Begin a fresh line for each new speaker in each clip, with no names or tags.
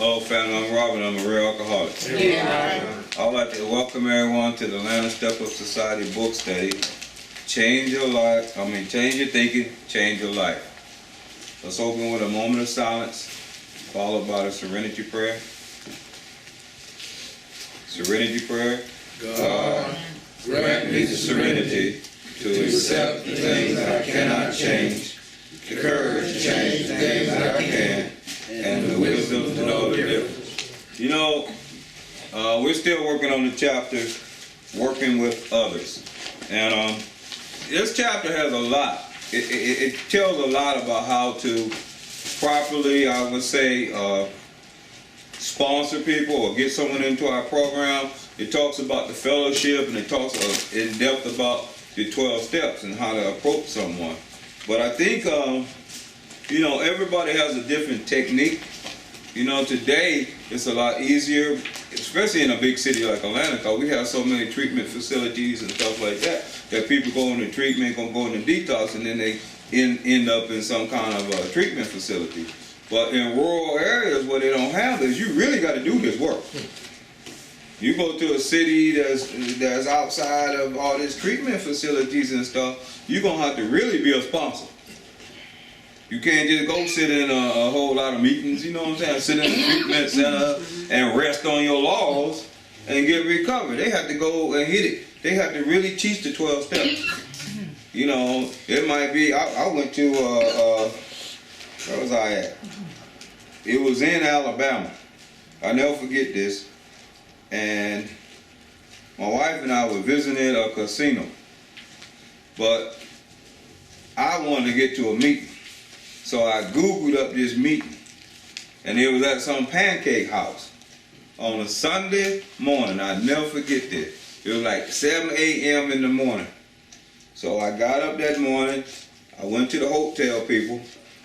Oh, family, I'm Robin. I'm a real alcoholic.
Yeah.
I'd like to welcome everyone to the Atlanta Step Up Society book study. Change your life. Change your thinking, change your life. Let's open with a moment of silence, followed by the serenity prayer. Serenity prayer. God, grant me the serenity to accept the things I cannot change, the courage to change the things that I can, and the wisdom to know the difference. You know, we're still working on the chapter, working with others. And this chapter has a lot. It tells a lot about how to properly, I would say, sponsor people or get someone into our program. It talks about the fellowship, and it talks in depth about the 12 steps and how to approach someone. But I think, you know, everybody has a different technique. You know, today it's a lot easier, especially in a big city like Atlanta, because we have so many treatment facilities and stuff like that, that people go into treatment, go into detox, and then they end up in some kind of a treatment facility. But in rural areas where they don't have this, you really got to do this work. You go to a city that's outside of all these treatment facilities and stuff, you're going to have to really be a sponsor. You can't just go sit in a whole lot of meetings, you know what I'm saying? Sit in a treatment center and rest on your laurels and get recovered. They have to go and hit it. They have to really teach the 12 steps. You know, it might be, I went to, where was I at? It was in Alabama. I'll never forget this. And my wife and I were visiting a casino. But I wanted to get to a meeting. So I Googled up this meeting, and it was at some pancake house on a Sunday morning. I'll never forget this. It was like 7 a.m. in the morning. So I got up that morning, I went to the hotel people,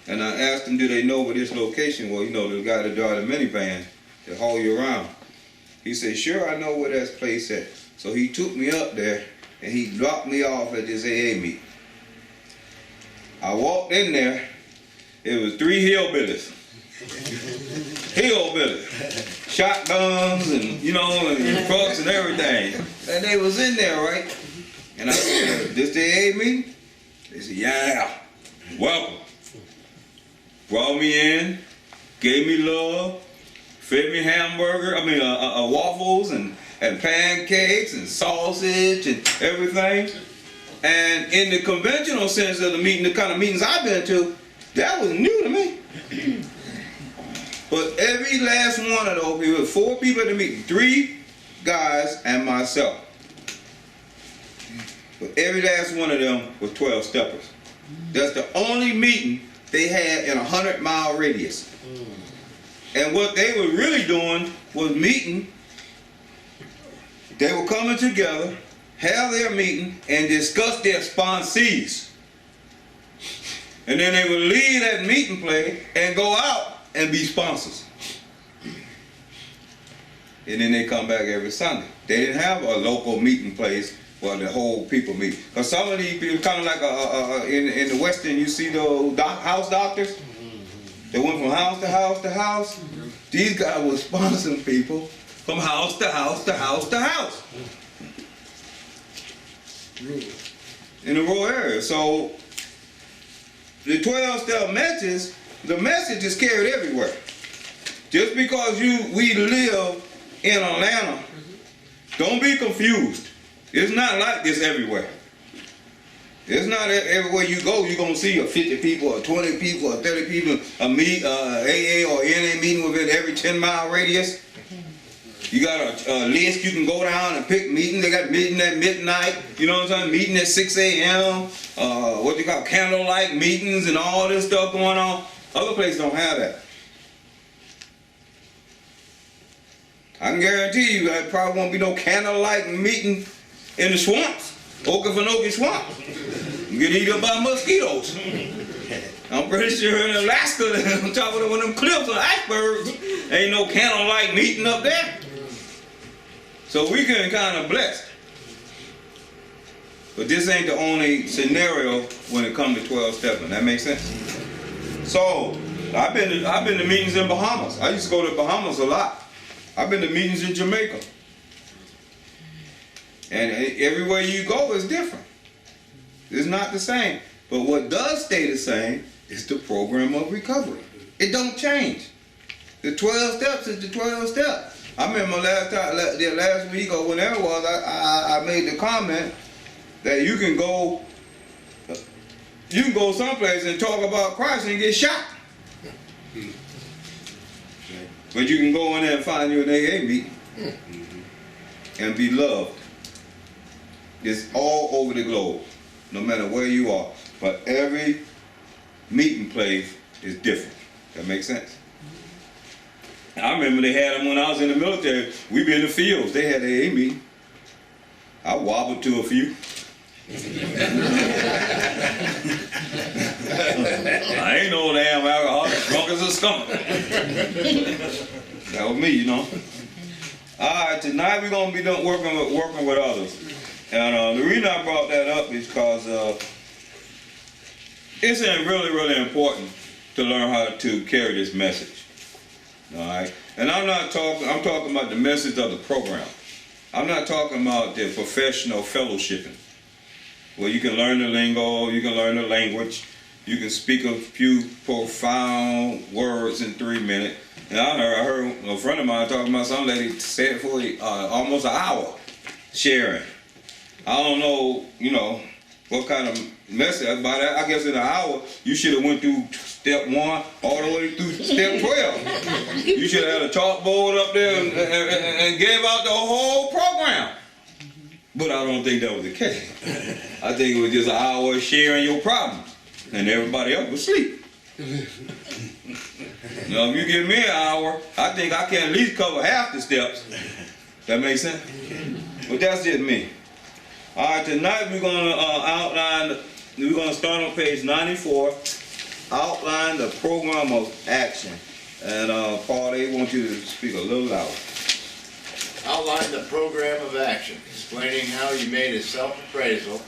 and I asked them, do they know where this location was? You know, the guy that drive the minivan that haul you around. He said, sure, I know where that place at. So he took me up there, and he dropped me off at this AA meeting. I walked in there. It was 3 hillbillies. Hillbillies. Shotguns and, you know, and trucks and everything. And they was in there, right? And I said, this the AA meeting? They said, yeah, welcome. Brought me in, gave me love, fed me waffles and pancakes and sausage and everything. And in the conventional sense of the meeting, the kind of meetings I've been to, that was new to me. But every last one of those people, 4 people at the meeting, 3 guys and myself. But every last one of them was 12 steppers. That's the only meeting they had in a 100-mile radius. And what they were really doing was meeting. They were coming together, have their meeting, and discuss their sponsees. And then they would leave that meeting place and go out and be sponsors. And then they come back every Sunday. They didn't have a local meeting place where the whole people meet. Because some of these people, kind of like in the Western, you see those house doctors. They went from house to house to house. These guys were sponsoring people from house to house to house to house. In the rural area. So the 12-step message, the message is carried everywhere. Just because we live in Atlanta, don't be confused. It's not like this everywhere. It's not everywhere you go, you're going to see 50 people or 20 people or 30 people, AA or NA meeting within every 10-mile radius. You got a list you can go down and pick meetings. They got meeting at midnight, you know what I'm saying? Meeting at 6 a.m. What they call candlelight meetings and all this stuff going on. Other places don't have that. I can guarantee you there probably won't be no candlelight meeting in the swamps, Okefenokee swamp. You get eaten up by mosquitoes. I'm pretty sure in Alaska, on top of one of them cliffs or icebergs, ain't no candlelight meeting up there. So we getting kind of blessed. But this ain't the only scenario when it comes to 12 stepping. That makes sense? So, I've been to meetings in Bahamas. I used to go to Bahamas a lot. I've been to meetings in Jamaica. And everywhere you go is different. It's not the same. But what does stay the same is the program of recovery. It don't change. The 12 steps is the 12 steps. I remember last week or whenever it was, I made the comment that you can go someplace and talk about Christ and get shot. But you can go in there and find you an AA meeting and be loved. It's all over the globe, no matter where you are. But every meeting place is different. That makes sense? I remember they had them when I was in the military. We'd be in the fields. They had AA meeting. I wobbled to a few. I ain't no damn alcoholic, drunk as a skunk. That was me, you know. All right, tonight we're gonna be working with others, and the reason I brought that up is because it's really important to learn how to carry this message. All right, and I'm talking about the message of the program. I'm not talking about the professional fellowshipping, where you can learn the lingo, you can learn the language, you can speak a few profound words in 3 minutes. And I heard a friend of mine talking about some lady said for almost an hour sharing. I don't know, what kind of message, but I guess in an hour you should have went through step 1 all the way through step 12. You should have had a chalkboard up there and gave out the whole program. But I don't think that was the case. I think it was just an hour sharing your problems, and everybody else was asleep. Now, if you give me an hour, I think I can at least cover half the steps. That makes sense? But that's just me. All right, tonight we're going to start on page 94, outline the program of action. And Paul, they want you to speak a little louder.
Outline the program of action, explaining how you made a self-appraisal,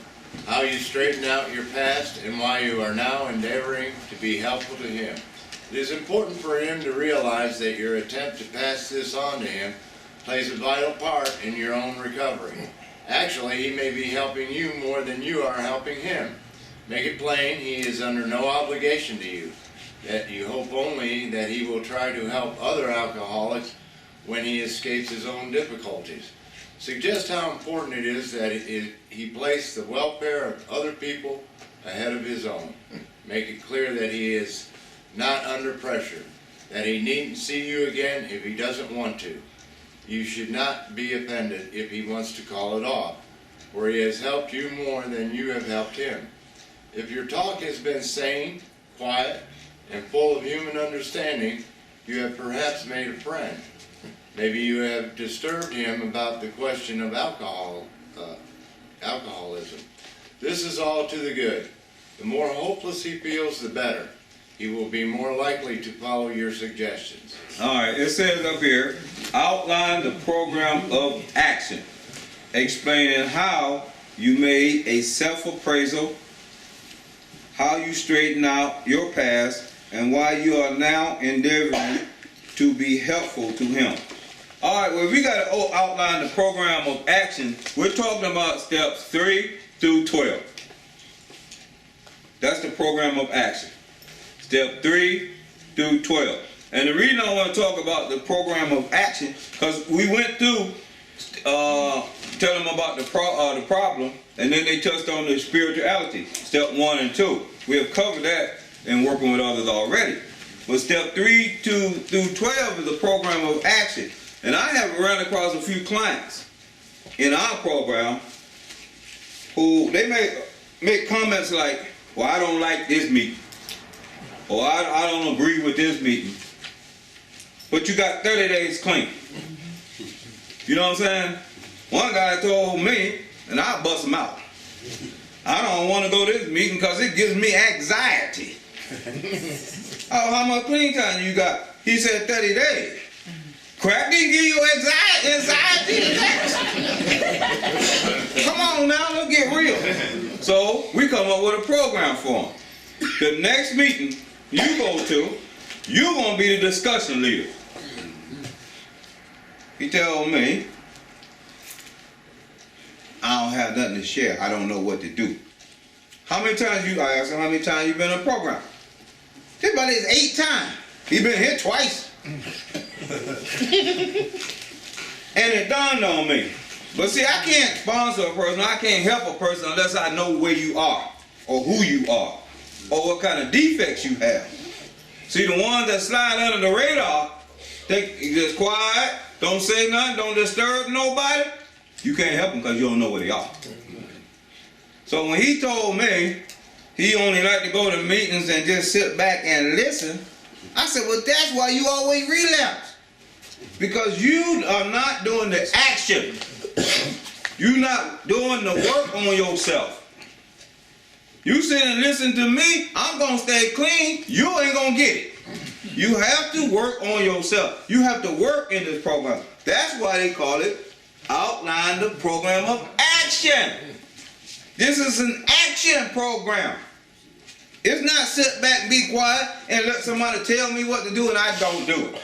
how you straightened out your past, and why you are now endeavoring to be helpful to him. It is important for him to realize that your attempt to pass this on to him plays a vital part in your own recovery. Actually, he may be helping you more than you are helping him. Make it plain he is under no obligation to you, that you hope only that he will try to help other alcoholics when he escapes his own difficulties. Suggest how important it is that he place the welfare of other people ahead of his own. Make it clear that he is not under pressure, that he needn't see you again if he doesn't want to. You should not be offended if he wants to call it off, for he has helped you more than you have helped him. If your talk has been sane, quiet, and full of human understanding, you have perhaps made a friend. Maybe you have disturbed him about the question of alcoholism. This is all to the good. The more hopeless he feels, the better. He will be more likely to follow your suggestions.
All right, it says up here, outline the program of action, explaining how you made a self-appraisal, how you straightened out your past, and why you are now endeavoring to be helpful to him. All right, well, we got to outline the program of action. We're talking about steps 3 through 12. That's the program of action. Step 3 through 12. And the reason I want to talk about the program of action, because we went through telling them about the problem, and then they touched on the spirituality, step 1 and 2. We have covered that in working with others already. But step 3 through 12 is the program of action. And I have run across a few clients in our program who they make comments like, well, I don't like this meeting, or I don't agree with this meeting. But you got 30 days clean. You know what I'm saying? One guy told me, and I bust him out, I don't want to go to this meeting because it gives me anxiety. Oh, how much clean time you got? He said 30 days. Crack didn't give you anxiety. Come on now, let's get real. So we come up with a program for him. The next meeting you go to, You're going to be the discussion leader. He told me, I don't have nothing to share. I don't know what to do. How many times I asked him, how many times you been in a program? This buddy is 8 times. He been here twice. And it dawned on me. But see, I can't sponsor a person, I can't help a person unless I know where you are, or who you are, or what kind of defects you have. See, the ones that slide under the radar, they just quiet, don't say nothing, don't disturb nobody, you can't help them because you don't know where they are. So when he told me he only liked to go to meetings and just sit back and listen, I said, well, that's why you always relapse. Because you are not doing the action. You're not doing the work on yourself. You sit and listen to me, I'm going to stay clean, you ain't going to get it. You have to work on yourself. You have to work in this program. That's why they call it Outline the Program of Action. This is an action program. It's not sit back and be quiet and let somebody tell me what to do and I don't do it.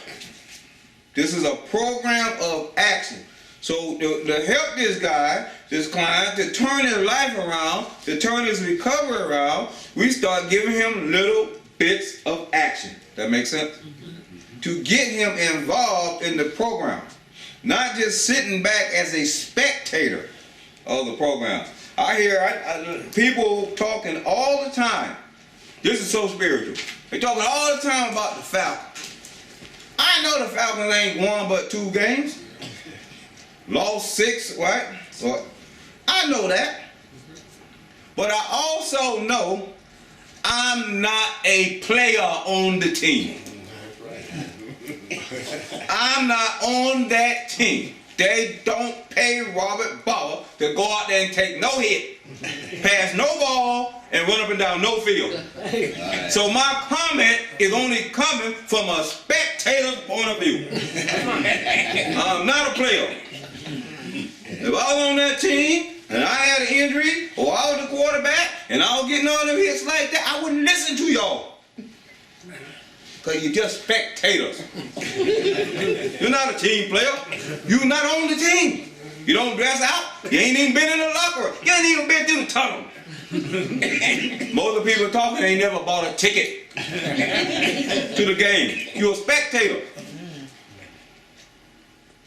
This is a program of action. So to help this guy, this client, to turn his life around, to turn his recovery around, we start giving him little bits of action. That makes sense? To get him involved in the program. Not just sitting back as a spectator of the program. I hear people talking all the time. This is so spiritual. They're talking all the time about the Falcons. I know the Falcons ain't won but 2 games. Lost 6, right? So I know that. But I also know I'm not a player on the team. I'm not on that team. They don't pay Robert Barber to go out there and take no hit, pass no ball, and run up and down no field. So my comment is only coming from a spectator's point of view. I'm not a player. If I was on that team and I had an injury, or I was the quarterback and I was getting all them hits like that, I wouldn't listen to y'all. Because you're just spectators. You're not a team player. You're not on the team. You don't dress out. You ain't even been in the locker room. You ain't even been through the tunnel. Most of the people talking ain't never bought a ticket to the game. You're a spectator.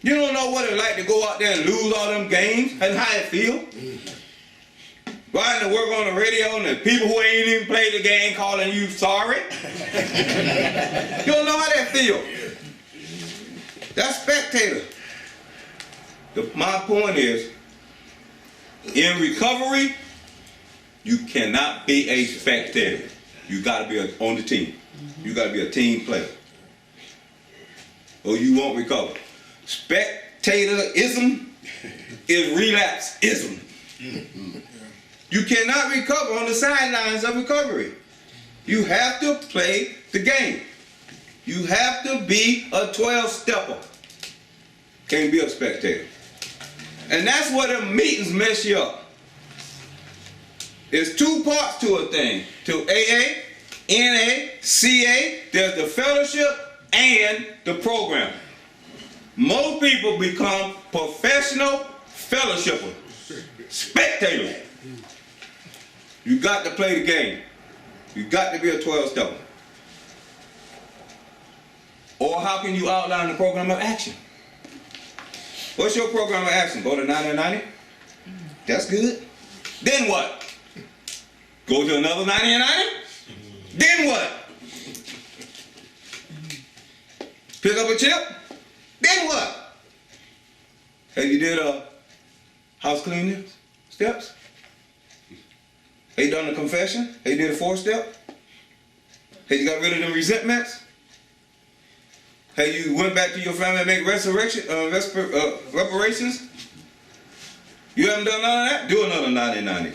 You don't know what it's like to go out there and lose all them games and how it feel. Riding to work on the radio and the people who ain't even played the game calling you sorry. You don't know how that feel. That's spectator. My point is, in recovery, you cannot be a spectator. You got to be on the team. You got to be a team player, or you won't recover. Spectatorism is relapseism. You cannot recover on the sidelines of recovery. You have to play the game. You have to be a 12-stepper. Can't be a spectator. And that's where the meetings mess you up. There's 2 parts to a thing. To AA, NA, CA, there's the fellowship and the program. Most people become professional fellowshippers, spectators. You got to play the game. You got to be a 12-stepper. Or how can you outline the program of action? What's your program of action? Go to 90-90? That's good. Then what? Go to another 90-90? Then what? Pick up a chip? Then what? Have you did house cleaning steps? Have you done a confession? Have you did a 4-step? Have you got rid of them resentments? Have you went back to your family and make reparations? You haven't done none of that? Do another 90-90.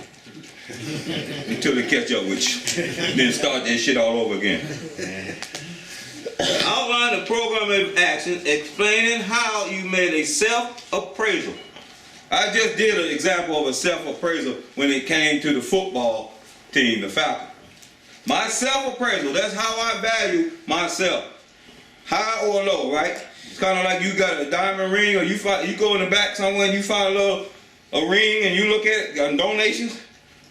Until they catch up with you. Then start that shit all over again. Outline the program of action explaining how you made a self-appraisal. I just did an example of a self-appraisal when it came to the football team, the Falcons. My self-appraisal, that's how I value myself. High or low, right? It's kind of like you got a diamond ring, or you go in the back somewhere and you find a ring and you look at it, got donations.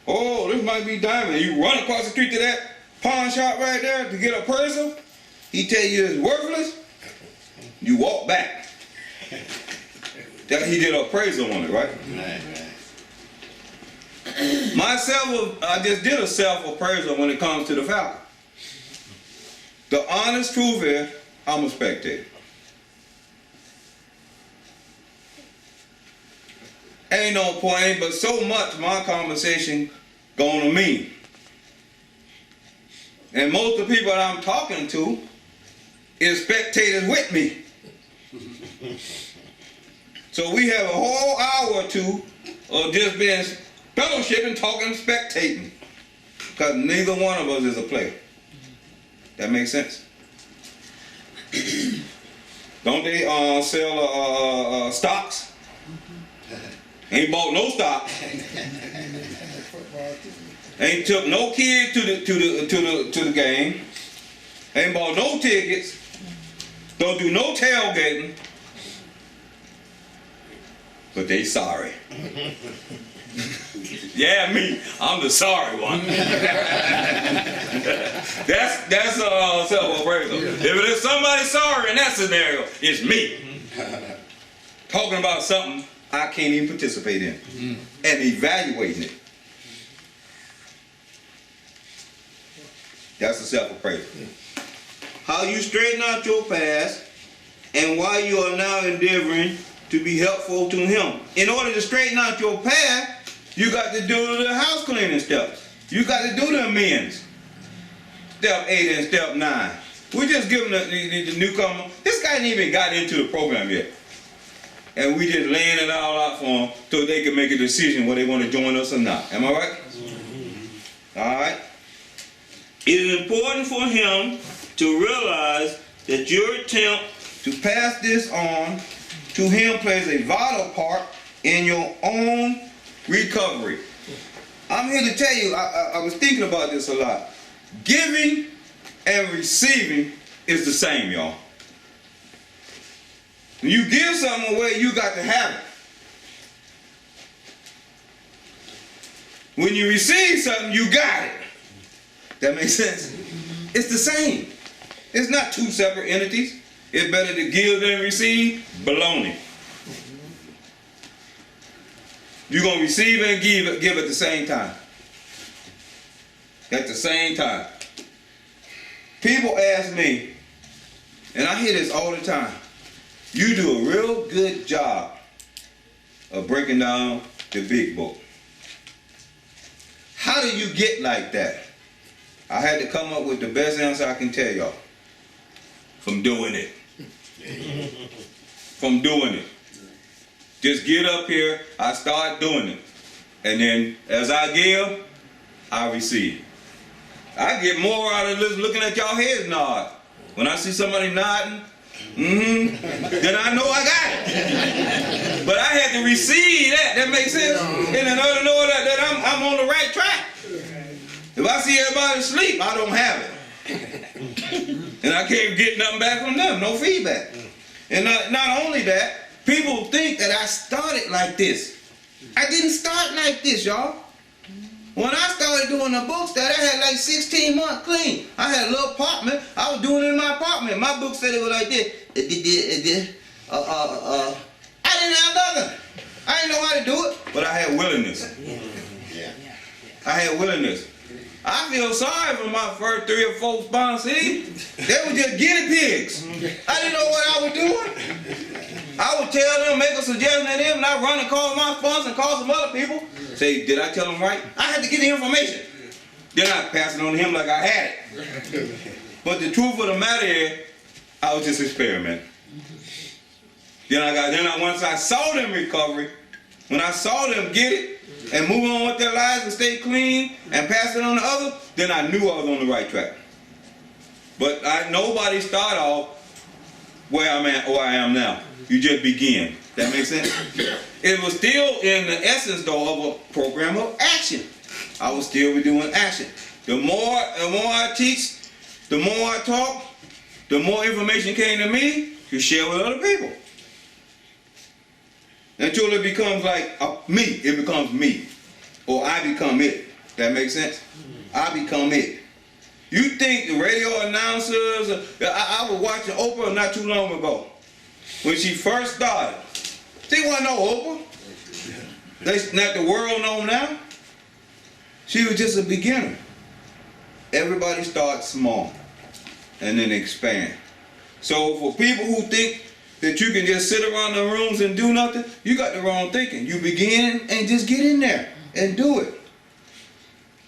Oh, this might be diamond. You run across the street to that pawn shop right there to get a appraisal. He tell you it's worthless. You walk back. That he did an appraisal on it, right?
Right.
I just did a self-appraisal when it comes to the Falcon. The honest truth is, I'm a spectator. Ain't no point, but so much my conversation going to me. And most of the people that I'm talking to is spectators with me. So we have a whole hour or two of just being fellowshipping, talking, spectating. Because neither one of us is a player. That makes sense? Don't they sell stocks? Ain't bought no stock. Ain't took no kid to the game. Ain't bought no tickets. Don't do no tailgating. But they sorry. Yeah, me. I'm the sorry one. That's self-appraisal. If there's somebody sorry in that scenario, it's me. Talking about something I can't even participate in. And evaluating it. That's a self-appraisal. How you straighten out your past and why you are now endeavoring to be helpful to him. In order to straighten out your past, you got to do the house cleaning steps. You got to do the amends. Step 8 and step 9. We just giving the newcomer, this guy ain't even got into the program yet. And we just laying it all out for them so they can make a decision whether they want to join us or not. Am I right? All right. It is important for him to realize that your attempt to pass this on to him plays a vital part in your own recovery. I'm here to tell you, I was thinking about this a lot. Giving and receiving is the same, y'all. When you give something away, you got to have it. When you receive something, you got it. That makes sense? It's the same. It's not two separate entities. It's better to give than receive. Baloney. You're going to receive and give at the same time. At the same time. People ask me, and I hear this all the time, you do a real good job of breaking down the big book. How do you get like that? I had to come up with the best answer I can tell y'all. From doing it. From doing it. Just get up here, I start doing it. And then as I give, I receive. I get more out of this looking at y'all heads nod. When I see somebody nodding, then I know I got it. But I had to receive that. That makes sense? And in order to know that I'm on the right track. If I see everybody asleep, I don't have it. And I can't get nothing back from them, no feedback. And not only that, people think that I started like this. I didn't start like this, y'all. When I started doing the book study, I had like 16 months clean. I had a little apartment. I was doing it in my apartment. My book study was like this. I didn't have nothing. I didn't know how to do it, but I had willingness. I had willingness. I feel sorry for my first 3 or 4 sponsees. They were just guinea pigs. I didn't know what I was doing. I would tell them, make a suggestion to them, and I run and call my sponsor and call some other people. Say, did I tell them right? I had to get the information. Then I pass it on to him like I had it. But the truth of the matter is, I was just experimenting. Once I saw them recovery, when I saw them get it, and move on with their lives and stay clean and pass it on to others, then I knew I was on the right track. But nobody start off where I'm at or I am now. You just begin. That makes sense? It was still in the essence, though, of a program of action. I was still doing action. The more I teach, the more I talk, the more information came to me to share with other people. Until it becomes like me, it becomes me. Or I become it. That makes sense? I become it. You think the radio announcers, I was watching Oprah not too long ago. When she first started, she wasn't no Oprah. They not the world know now. She was just a beginner. Everybody starts small and then expand. So for people who think that you can just sit around the rooms and do nothing, you got the wrong thinking. You begin and just get in there and do it.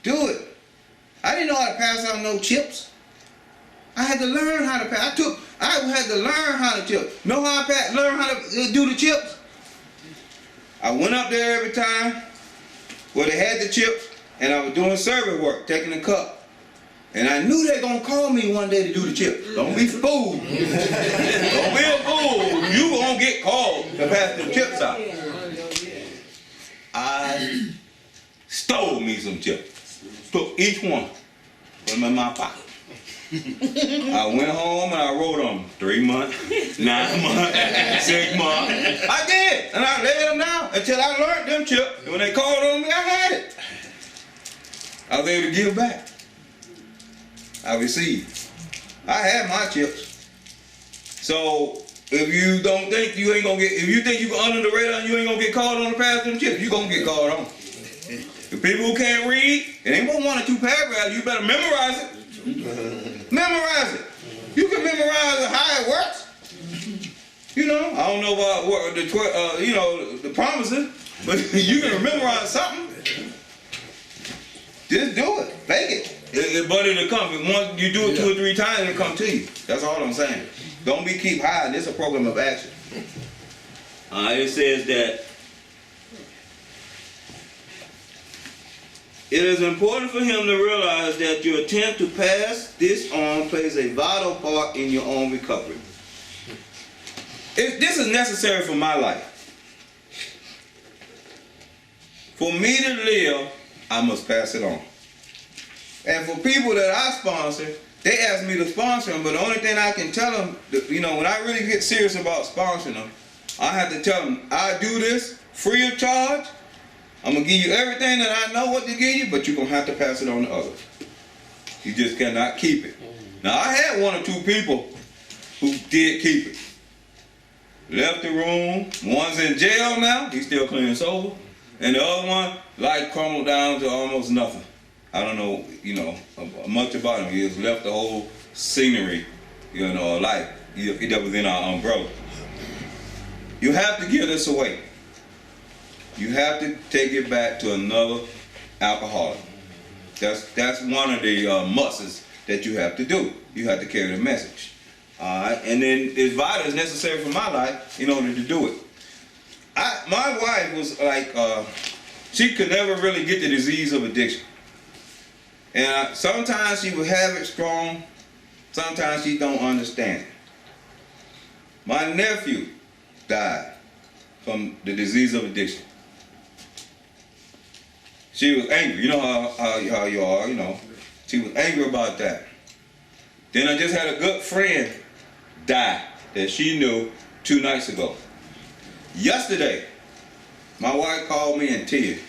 Do it. I didn't know how to pass out no chips. I had to learn how to pass. I had to learn how to chip. Know how I learn how to do the chips? I went up there every time where they had the chips, and I was doing service work, taking the cup. And I knew they were going to call me one day to do the chips. Don't be fooled. Don't be a fool. You going to get called to pass the chips out. I stole me some chips. Took each one. Put them in my pocket. I went home and I wrote them 3 months, 9 months, 6 months. I did. And I laid them down until I learned them chips. And when they called on me, I had it. I was able to give back. I received. I had my chips. So if you don't think you ain't gonna get, if you think you can under the radar and you ain't gonna get called on to pass them chips, you gonna get called on. The people who can't read, it ain't but 1 or 2 paragraphs, you better memorize it. Memorize it. You can memorize how it works. You know, I don't know about what the promises, but you can memorize something. Just do it. Fake it. But it'll come. Once you do it 2 or 3 times, it'll come to you. That's all I'm saying. Don't keep hiding. It's a program of action. It says that it is important for him to realize that your attempt to pass this on plays a vital part in your own recovery. This is necessary for my life. For me to live, I must pass it on. And for people that I sponsor, they ask me to sponsor them, but the only thing I can tell them, when I really get serious about sponsoring them, I have to tell them, I do this free of charge. I'm going to give you everything that I know what to give you, but you're going to have to pass it on to others. You just cannot keep it. Now, I had 1 or 2 people who did keep it. Left the room. One's in jail now. He's still clean and sober. And the other one, life crumbled down to almost nothing. I don't know, much about him. He has left the whole scenery, life. That was in our umbrella. You have to give this away. You have to take it back to another alcoholic. That's one of the musts that you have to do. You have to carry the message. And then it's vital, it's necessary for my life in order to do it. My wife was like, she could never really get the disease of addiction. And sometimes she would have it strong, sometimes she don't understand it. My nephew died from the disease of addiction. She was angry. You know how you are, She was angry about that. Then I just had a good friend die that she knew 2 nights ago. Yesterday, my wife called me in tears.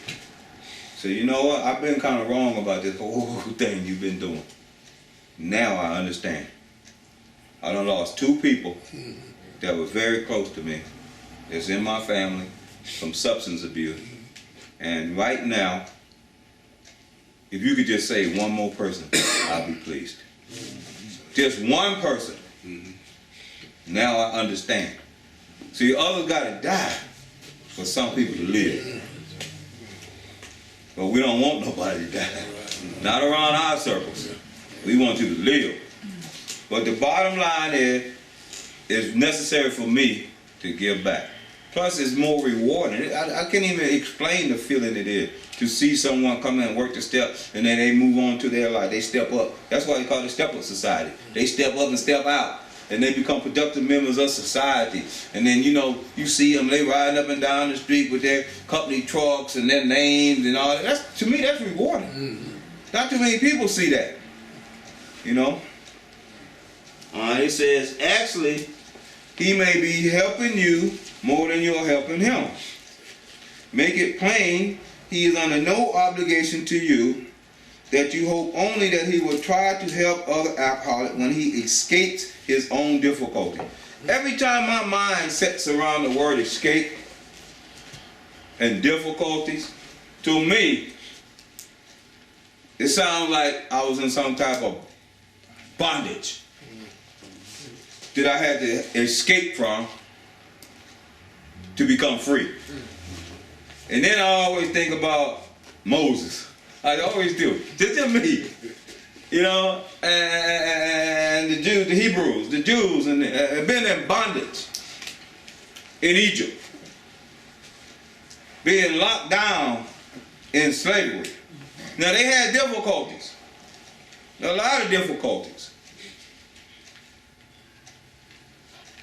Said, you know what? I've been kind of wrong about this whole thing you've been doing. Now I understand. I done lost 2 people that were very close to me. It's in my family from substance abuse. And right now, if you could just say 1 more person, I'll be pleased. Just 1 person. Now I understand. See, others got to die for some people to live. But we don't want nobody to die. Not around our circles. We want you to live. But the bottom line is, it's necessary for me to give back. Plus, it's more rewarding. I can't even explain the feeling it is to see someone come in and work the steps, and then they move on to their life. They step up. That's why they call it Step Up Society. They step up and step out, and they become productive members of society. And then, you see them, they riding up and down the street with their company trucks and their names and all that. To me, that's rewarding. Not too many people see that. You know? It says, actually, he may be helping you more than you're helping him. Make it plain, he is under no obligation to you, that you hope only that he will try to help other alcoholics when he escapes his own difficulty. Every time my mind sets around the word escape and difficulties, to me, it sounds like I was in some type of bondage that I had to escape from to become free. And then I always think about Moses. I always do. Just me. You know, and the Jews, the Hebrews, the Jews, and been in bondage in Egypt. Being locked down in slavery. Now they had difficulties. A lot of difficulties.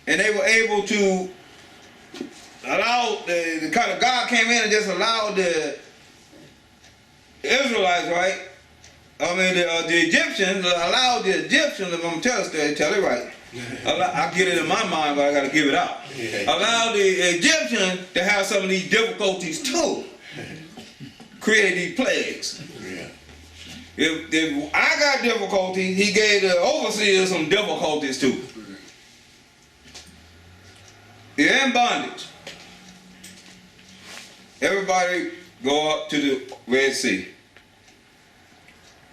And they were able to allow, the kind of God came in and just allowed the Israelites, right? I mean, the Egyptians, allowed the Egyptians, if I'm telling you, tell it right. I get it in my mind, but I got to give it out. Allowed the Egyptians to have some of these difficulties too. Create these plagues. If I got difficulties, he gave the overseers some difficulties too. You're in bondage. Everybody go up to the Red Sea.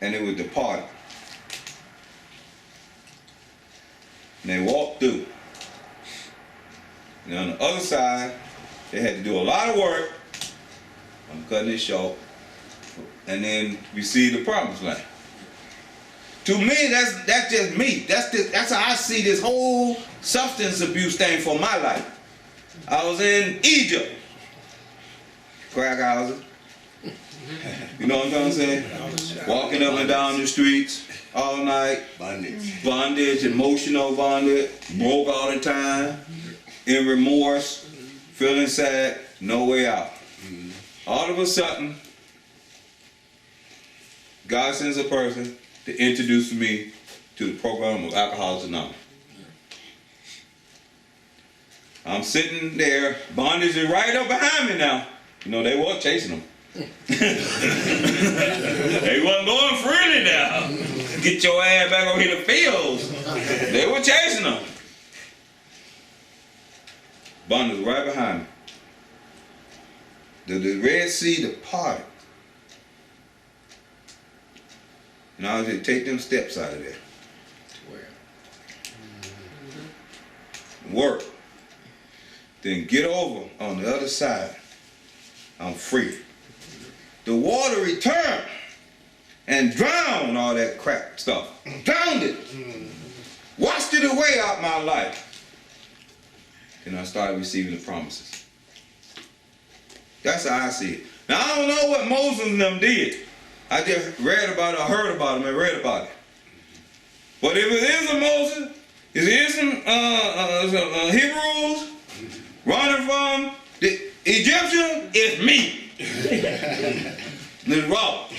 And they would depart. And they walked through. And on the other side, they had to do a lot of work. I'm cutting it short. And then receive the promised land. To me, that's just me. That's how I see this whole substance abuse thing for my life. I was in Egypt. Crack houses. You know what I'm trying to say? Walking up and down the streets all night. Bondage. Bondage, emotional bondage. Broke all the time. In remorse. Feeling sad. No way out. All of a sudden, God sends a person to introduce me to the program of Alcoholics Anonymous. I'm sitting there. Bondage is right up behind me now. You know, they were chasing them. They wasn't going freely now. Get your ass back over here in the fields. They were chasing them. Bondage right behind me. The Red Sea departed. And I was to take them steps out of there. Where? Work. Then get over on the other side. I'm free. The water returned and drowned all that crap stuff. Drowned it. Washed it away out my life. Then I started receiving the promises. That's how I see it. Now I don't know what Moses and them did. I just read about it, I heard about it, and read about it. But if it is a Moses, if it is some Hebrews running from the Egyptian, it's me. It's Robert.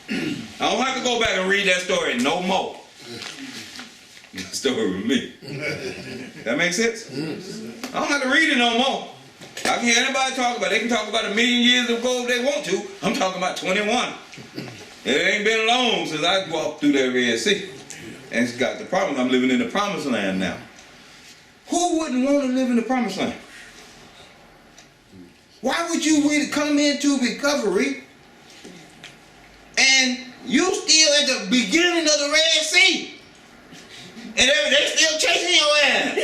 I don't have to go back and read that story no more. The story with me. That makes sense? I don't have to read it no more. I can hear anybody talk about it. They can talk about 1,000,000 years ago if they want to. I'm talking about 21. It ain't been long since I walked through that Red Sea. And it's got the problem. I'm living in the promised land now. Who wouldn't want to live in the promised land? Why would you really come into recovery and you still at the beginning of the Red Sea? And they still chasing your ass.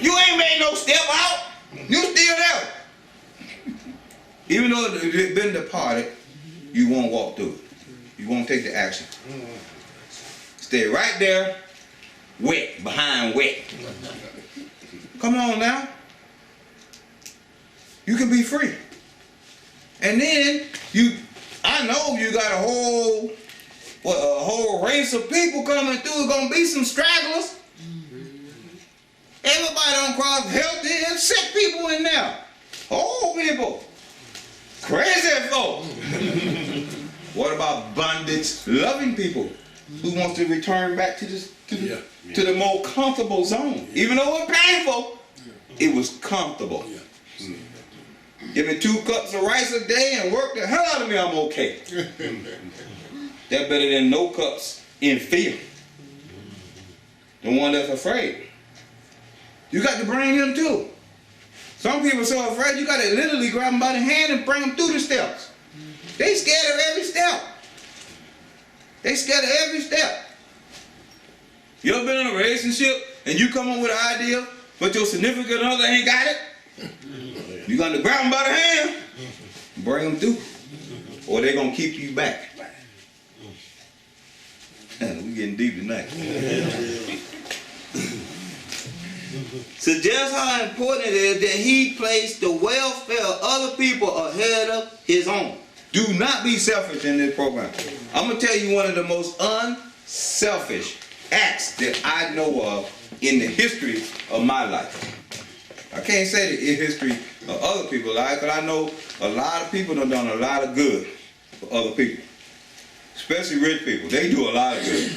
You ain't made no step out. You still there. Even though it's been departed, you won't walk through it. You won't take the action. Stay right there, wet, behind wet. Come on now. You can be free. And then I know you got a whole race of people coming through. Gonna be some stragglers. Everybody don't cross healthy and sick people in there. Old people. Crazy folks. What about bondage loving people who wants to return back to the more comfortable zone? Even though it was painful, it was comfortable. Give me 2 cups of rice a day and work the hell out of me, I'm okay. That's better than no cups in fear. The one that's afraid. You got to bring him too. Some people are so afraid you got to literally grab them by the hand and bring them through the steps. They scared of every step. They scared of every step. You ever been in a relationship and you come up with an idea, but your significant other ain't got it? You got to grab them by the hand, bring them through, or they're going to keep you back. Man, we getting deep tonight. Suggest how important it is that he placed the welfare of other people ahead of his own. Do not be selfish in this program. I'm going to tell you one of the most unselfish acts that I know of in the history of my life. I can't say the history of other people's lives, because I know a lot of people have done a lot of good for other people. Especially rich people. They do a lot of good.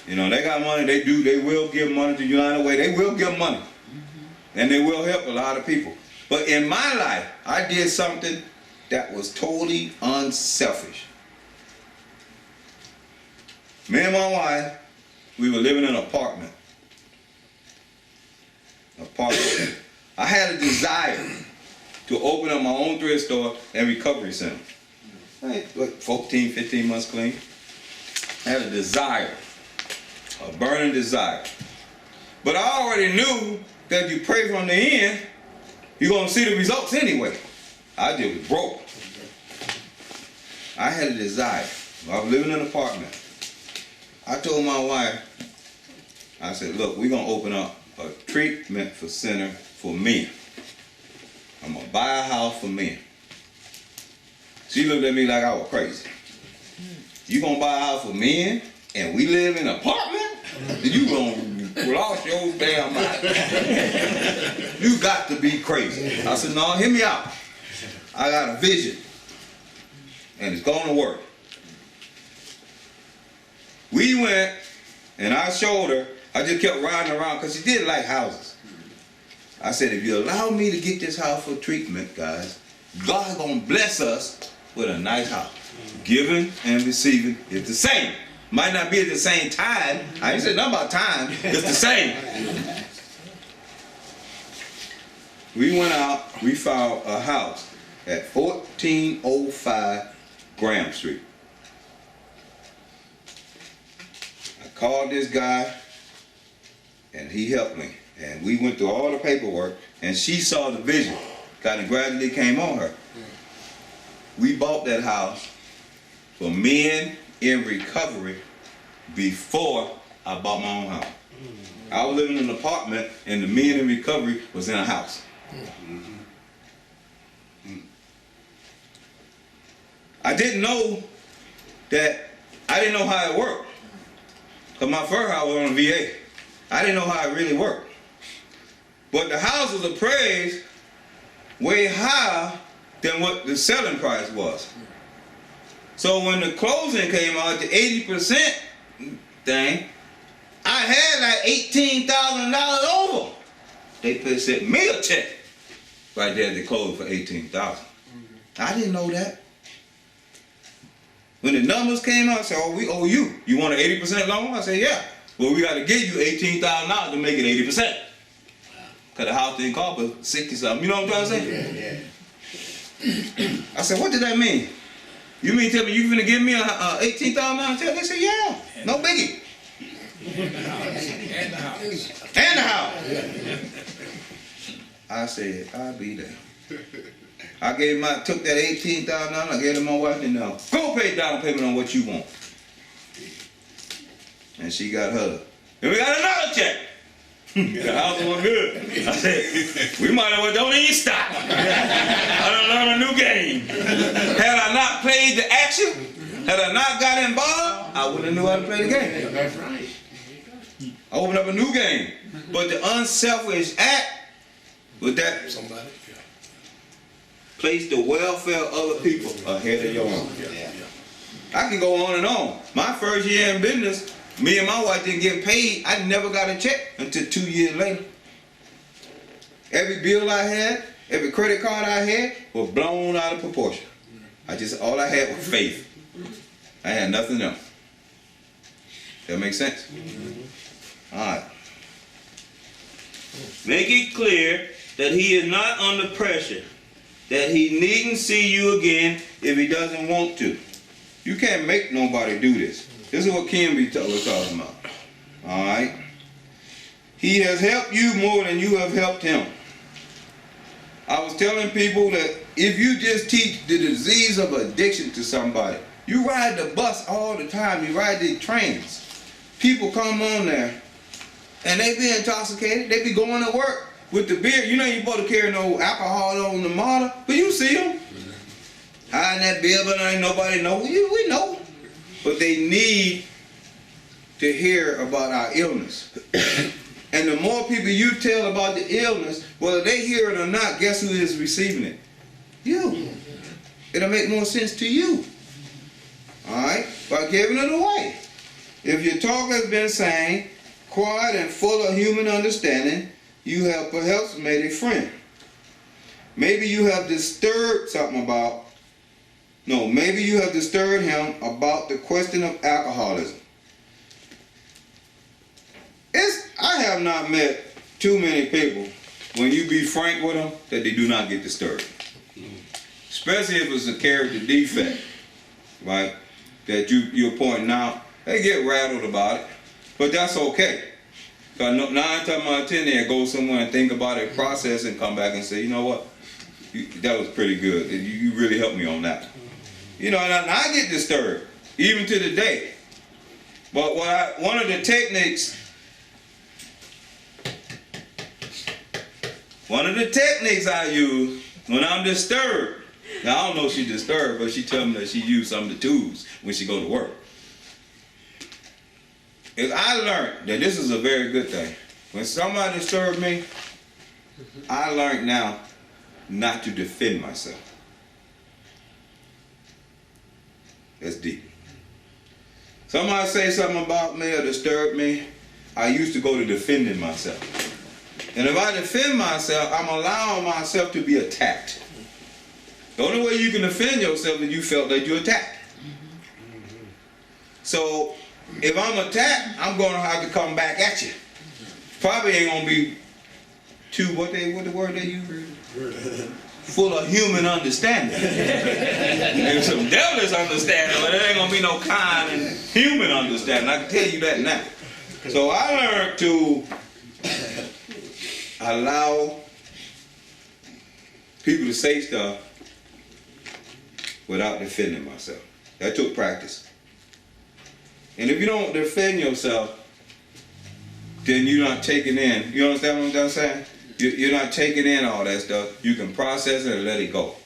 You know, they got money, they will give money to United Way. They will give money. And they will help a lot of people. But in my life, I did something that was totally unselfish. Me and my wife, we were living in an apartment. I had a desire to open up my own thrift store and recovery center. Like 14, 15 months clean. I had a desire, a burning desire. But I already knew that if you pray from the end, you're going to see the results anyway. I just was broke. I had a desire. I was living in an apartment. I told my wife, I said, look, we're going to open up a treatment center for men. I'm going to buy a house for men. She looked at me like I was crazy. You going to buy a house for men and we live in an apartment? You going to lost your damn mind. You got to be crazy. I said, no, hear me out. I got a vision and it's going to work. We went and I showed her. I just kept riding around because she did like houses. I said, if you allow me to get this house for treatment, guys, God's going to bless us with a nice house. Giving and receiving is the same. Might not be at the same time. I ain't said nothing about time. It's the same. We went out. We found a house at 1405 Graham Street. I called this guy and he helped me. And we went through all the paperwork and she saw the vision. Kind of gradually came on her. We bought that house for men in recovery before I bought my own house. I was living in an apartment and the men in recovery was in a house. I didn't know that, I didn't know how it worked. Because my first house was on a VA. I didn't know how it really worked. But the house was appraised way higher than what the selling price was. So when the closing came out, the 80% thing, I had like $18,000 over. They sent me a check right there. They closed for $18,000. I didn't know that. When the numbers came out, I said, oh, we owe you. You want an 80% loan? I said, yeah. Well, we got to give you $18,000 to make it 80%. Because the house didn't cost but 60 something. You know what I'm trying to say? Yeah. I said, what did that mean? You mean tell me you finna give me a $18,000 check? They said, yeah, no biggie. And the house. And the house. I said, I'll be there. I took that $18,000, I gave it to my wife, and now go pay down payment on what you want. And she got her. And we got another check. The house was good. I said, we might as well don't even stop. I done learned a new game. Had I not played the action, had I not got involved, I wouldn't have knew how to play the game. That's right. I opened up a new game. But the unselfish act was that somebody place the welfare of other people ahead of your own. I can go on and on. My first year in business, me and my wife didn't get paid. I never got a check until 2 years later. Every bill I had, every credit card I had was blown out of proportion. All I had was faith. I had nothing else. That make sense? All right. Make it clear that he is not under pressure, that he needn't see you again if he doesn't want to. You can't make nobody do this. This is what Kim was talking about. All right. He has helped you more than you have helped him. I was telling people that if you just teach the disease of addiction to somebody, you ride the bus all the time, you ride the trains. People come on there and they be intoxicated, they be going to work with the beer. You know you're supposed to carry no alcohol on the motor, but you see them. Hiding that beer, but ain't nobody know. We know. But they need to hear about our illness. And the more people you tell about the illness, whether they hear it or not, guess who is receiving it? You. It'll make more sense to you. Alright? By giving it away. If your talk has been sane, quiet, and full of human understanding, you have perhaps made a friend. Maybe you have disturbed him about the question of alcoholism. I have not met too many people, when you be frank with them, that they do not get disturbed. Especially if it's a character defect, right, that you're pointing out. They get rattled about it, but that's okay. Because 9 times out of 10, they'll go somewhere and think about it, process, and come back and say, you know what, that was pretty good. You really helped me on that. You know, and I get disturbed, even to the day. But one of the techniques I use when I'm disturbed, now I don't know if she's disturbed, but she tells me that she used some of the tools when she go to work. Is I learned that this is a very good thing. When somebody disturbed me, I learned now not to defend myself. That's deep. Somebody say something about me or disturb me, I used to go to defending myself. And if I defend myself, I'm allowing myself to be attacked. The only way you can defend yourself is you felt that you're attacked. So if I'm attacked, I'm going to have to come back at you. Probably ain't going to be too, what the word they use? Full of human understanding. There's some devilish understanding, but there ain't going to be no kind and human understanding. I can tell you that now. So I learned to allow people to say stuff without defending myself. That took practice. And if you don't defend yourself, then you're not taking in. You understand what I'm saying? You're not taking in all that stuff. You can process it and let it go.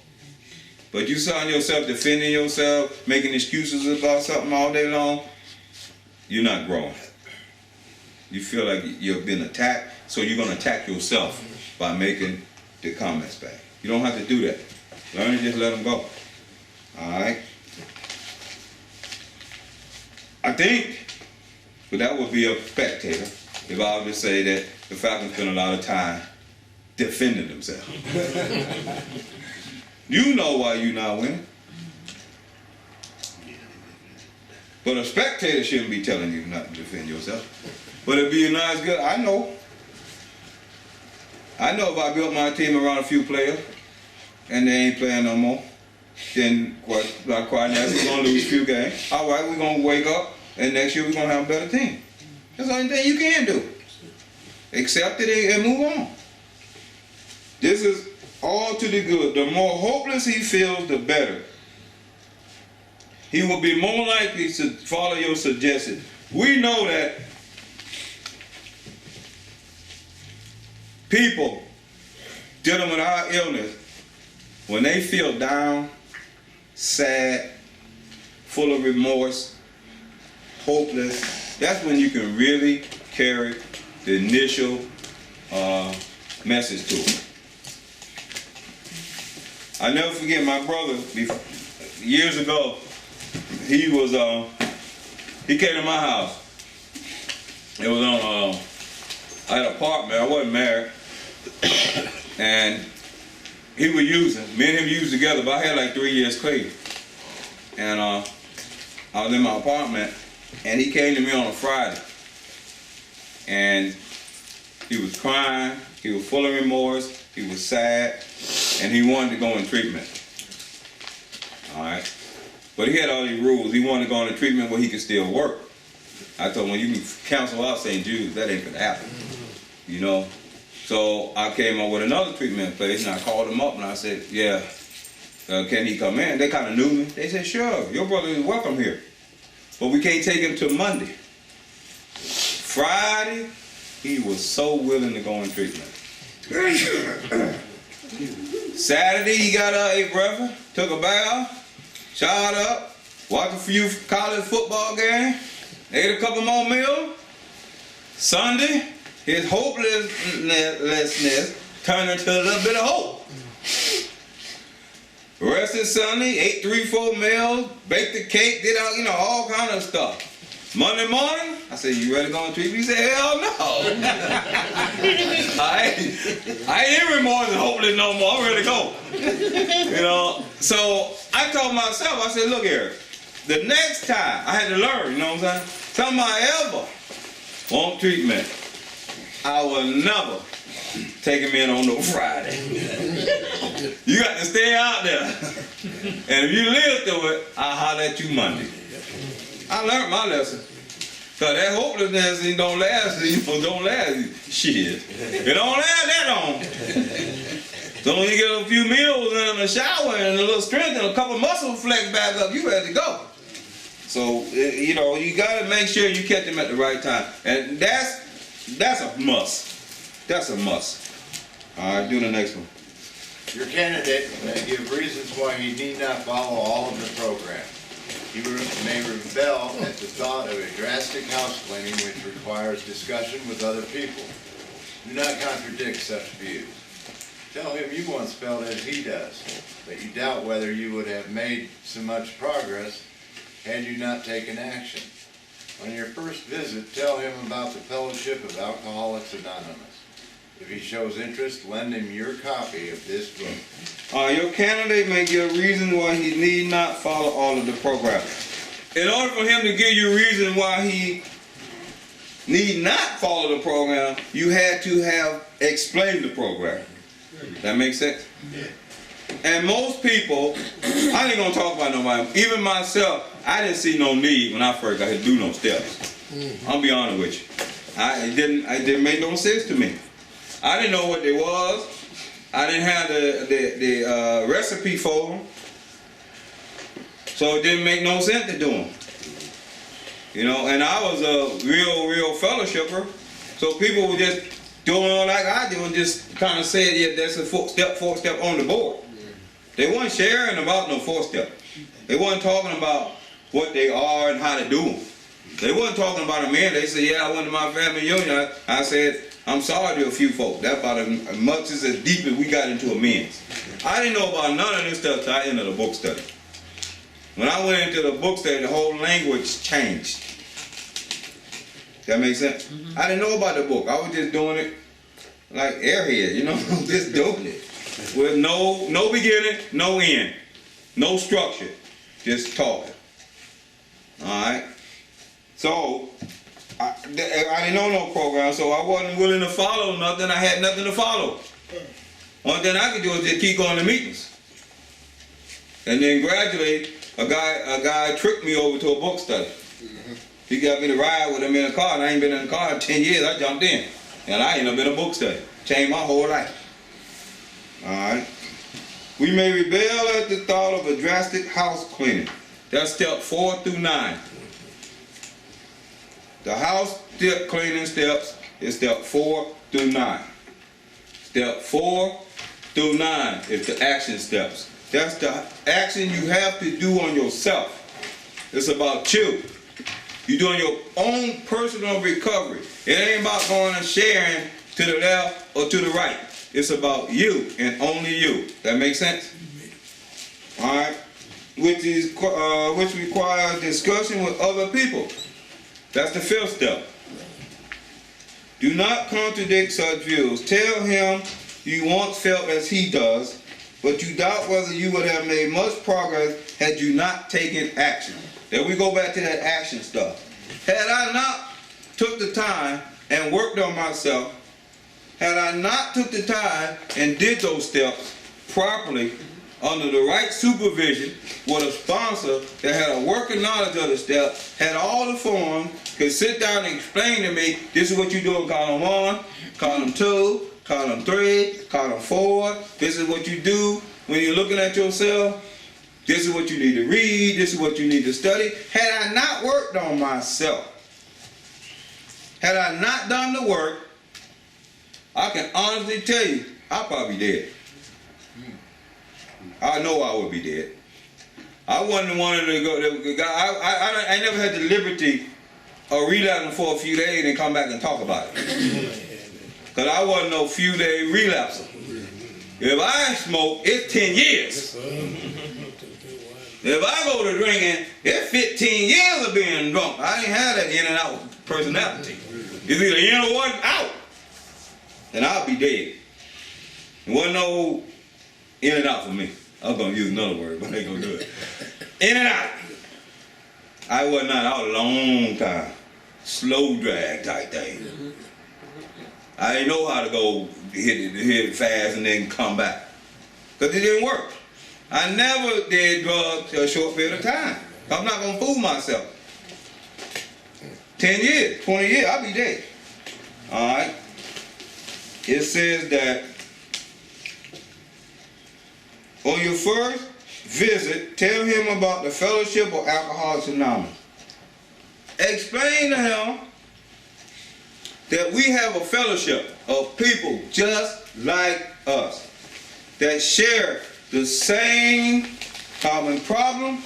But you find yourself defending yourself, making excuses about something all day long, you're not growing. You feel like you've been attacked, so you're going to attack yourself by making the comments back. You don't have to do that. Learn to just let them go. All right? I think, but that would be a spectator if I were to say that the Falcons spend a lot of time defending themselves. You know why you're not winning. But a spectator shouldn't be telling you not to defend yourself. But it'd be a nice good, I know if I built my team around a few players and they ain't playing no more, then quite naturally we're going to lose a few games. All right, we're going to wake up and next year we're going to have a better team. That's the only thing you can do. Accept it and move on. This is all to the good. The more hopeless he feels, the better. He will be more likely to follow your suggestions. We know that people dealing with our illness, when they feel down, sad, full of remorse, hopeless, that's when you can really carry the initial message to them. I never forget my brother, years ago, he came to my house. It was on I had an apartment. I wasn't married, and he was using. Me and him used together, but I had like 3 years clean. And I was in my apartment, and he came to me on a Friday, and he was crying. He was full of remorse. He was sad, and he wanted to go in treatment. All right, but he had all these rules. He wanted to go into treatment where he could still work. I told him, well, you can cancel out St. Jude's. That ain't gonna happen, you know. So I came up with another treatment place, and I called him up, and I said, yeah, can he come in? They kind of knew me. They said, sure, your brother is welcome here, but we can't take him till Monday. Friday, he was so willing to go in treatment. Saturday, he got up, ate breakfast, took a bath, showered up, watched a few college football games, ate a couple more meals. Sunday, his hopelessness turned into a little bit of hope. Rested Sunday, ate 3-4 meals, baked a cake, did all kind of stuff. Monday morning, I said, you ready to go on treatment? He said, hell no. I ain't in remorse and hopeless no more. I'm ready to go. You know, so I told myself, I said, look here, the next time, I had to learn, you know what I'm saying? Somebody ever want treatment, I will never take him in on no Friday. You got to stay out there. And if you live through it, I'll holler at you Monday. I learned my lesson. Cause that hopelessness don't last, don't last. Shit. It don't last that long. So when you get a few meals and a shower and a little strength and a couple muscles flex back up, you ready to go. So, you gotta make sure you catch them at the right time. And that's a must. That's a must. All right, do the next one.
Your candidate may give reasons why he need not follow all of the program. You may rebel at the thought of a drastic house cleaning which requires discussion with other people. Do not contradict such views. Tell him you once felt as he does, but you doubt whether you would have made so much progress had you not taken action. On your first visit, tell him about the Fellowship of Alcoholics Anonymous. If he shows interest, lend him your copy of this book.
Your candidate may give a reason why he need not follow all of the program. In order for him to give you a reason why he need not follow the program, you had to have explained the program. That makes sense? Yeah. And most people, I ain't gonna talk about nobody, even myself, I didn't see no need when I first got here to do no steps. I'll be honest with you. It didn't make no sense to me. I didn't know what they was. I didn't have the recipe for them. So it didn't make no sense to do them. And I was a real fellowshipper. So people were just doing like I do and just kind of said, yeah, that's a four step on the board. They weren't sharing about no 4-step. They weren't talking about what they are and how to do them. They wasn't talking about a man. They said, yeah, I went to my family union. I said, I'm sorry to a few folks. That's about as much as deep as we got into a men's. I didn't know about none of this stuff until I entered the book study. When I went into the book study, the whole language changed. That makes sense? Mm-hmm. I didn't know about the book. I was just doing it like airhead, just doing it. With no beginning, no end, no structure, just talking. All right? So, I didn't know no program, so I wasn't willing to follow nothing. I had nothing to follow. Only thing I could do is just keep going to meetings. And then gradually, a guy tricked me over to a book study. He got me to ride with him in a car, and I ain't been in a car in 10 years. I jumped in, and I ended up in a book study. Changed my whole life. All right. We may rebel at the thought of a drastic house cleaning. That's step 4 through 9. The house cleaning steps is step 4 through 9. Step 4 through 9 is the action steps. That's the action you have to do on yourself. It's about you. You're doing your own personal recovery. It ain't about going and sharing to the left or to the right. It's about you and only you. That makes sense? All right. which requires discussion with other people. That's the fifth step. Do not contradict such views. Tell him you once felt as he does, but you doubt whether you would have made much progress had you not taken action. Then we go back to that action stuff. Had I not took the time and worked on myself, had I not took the time and did those steps properly under the right supervision with a sponsor that had a working knowledge of the steps, had all the forms, could sit down and explain to me, this is what you do in column 1, column 2, column 3, column 4, this is what you do when you're looking at yourself, this is what you need to read, this is what you need to study. Had I not worked on myself, had I not done the work, I can honestly tell you, I'd probably be dead. I know I would be dead. I wasn't one of the guy. I never had the liberty of relapsing for a few days and come back and talk about it. Because I wasn't no few day relapser. If I smoke, it's 10 years. If I go to drinking, it's 15 years of being drunk. I ain't had that in and out personality. It's either in or out. And I'll be dead. It wasn't no in and out for me. I was going to use another word, but I ain't going to do it. In and out. I wasn't out a long time. Slow drag type thing. I didn't know how to go hit it fast and then come back. Because it didn't work. I never did drugs for a short period of time. I'm not going to fool myself. 10 years, 20 years, I'll be dead. All right. It says that on your first visit, tell him about the Fellowship of Alcoholics Anonymous. Explain to him that we have a fellowship of people just like us that share the same common problem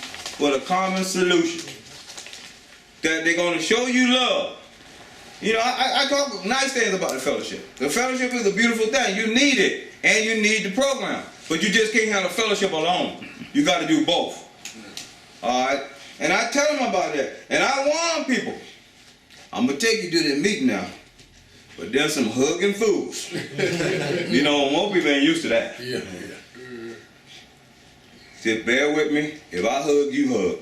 with a common solution. That they're going to show you love. You know, I talk nice things about the fellowship. The fellowship is a beautiful thing. You need it, and you need the program. But you just can't have the fellowship alone. You got to do both. All right? And I tell them about that. And I warn people, I'm going to take you to the meeting now. But there's some hugging fools. You know, most people ain't used to that.
Yeah.
Just bear with me. If I hug, you hug.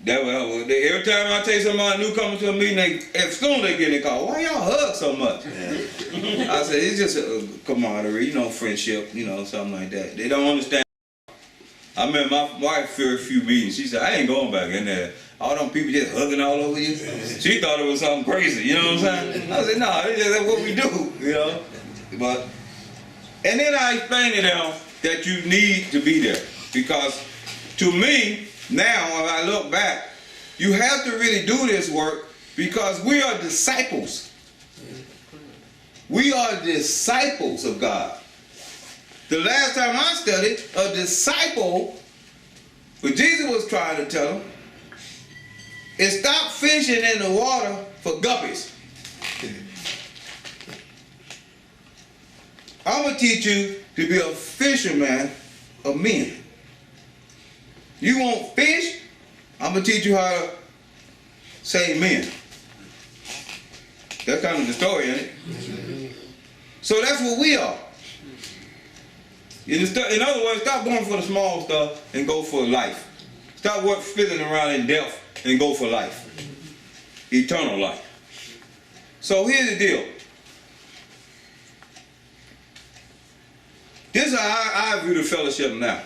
Every time I take somebody new coming to a meeting, as soon as they get in the car, why y'all hug so much? I said, it's just a camaraderie, you know, friendship, you know, something like that. They don't understand. I met my wife for a few meetings. She said, I ain't going back in there. All them people just hugging all over you. She thought it was something crazy, you know what I'm saying? I said, no, it's just what we do, you know. And then I explained to them that you need to be there. Because to me, now, when I look back, you have to really do this work because we are disciples. We are disciples of God. The last time I studied, a disciple, what Jesus was trying to tell them, is stop fishing in the water for guppies. I'm going to teach you to be a fisherman of men. You want fish? I'm going to teach you how to save men. That's kind of the story, isn't it? So that's what we are. In other words, stop going for the small stuff and go for life. Stop fiddling around in death and go for life. Eternal life. So here's the deal. This is how I view the fellowship now.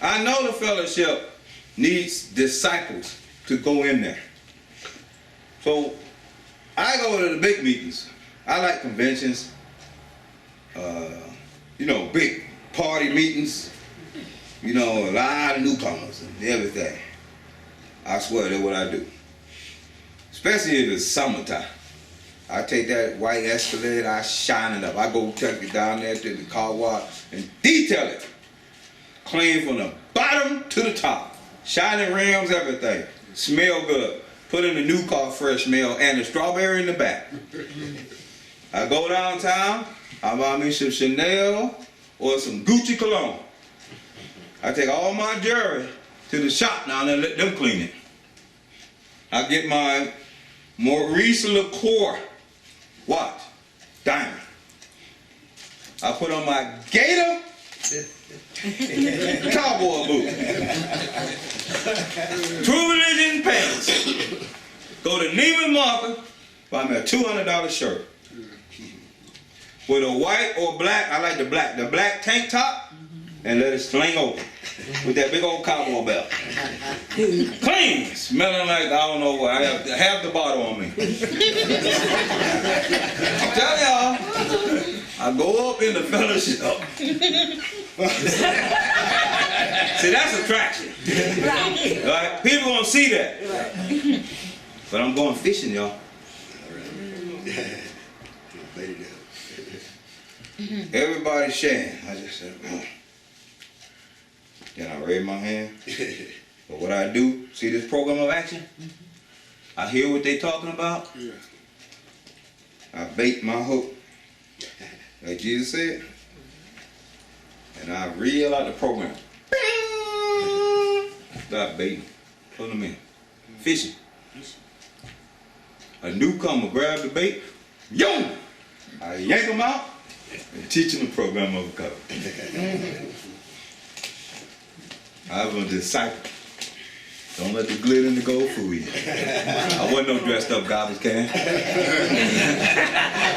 I know the fellowship needs disciples to go in there. So I go to the big meetings. I like conventions, you know, big party meetings, you know, a lot of newcomers and everything. I swear that's what I do. Especially if it's summertime. I take that white Escalade, I shine it up. I go take it down there to the car wash and detail it. Clean from the bottom to the top. Shining rims, everything. Smell good. Put in the new car fresh smell and the strawberry in the back. I go downtown, I buy me some Chanel or some Gucci cologne. I take all my jewelry to the shop now and let them clean it. I get my Maurice LaCour watch, diamond. I put on my gator cowboy boot. True Religion pants. Go to Neiman Marcus, buy me a $200 shirt. With a white or black, I like the black tank top, and let it sling open with that big old cowboy belt. Clean, smelling like, I don't know what, I have half the bottle on me. I'm telling y'all, I go up in the fellowship. See, that's attraction. Right? People don't see that. But I'm going fishing, y'all. Everybody sharing. I just said, oh. Then I raise my hand. But what I do, see this program of action? I hear what they talking about. I bait my hook, like Jesus said, and I reel out the program. Start baiting, pull them in, fishing. A newcomer grab the bait, yo! I yank them out and teach them the program of recovery. I was a disciple. Don't let the glitter and the gold fool you. I wasn't no dressed up garbage can.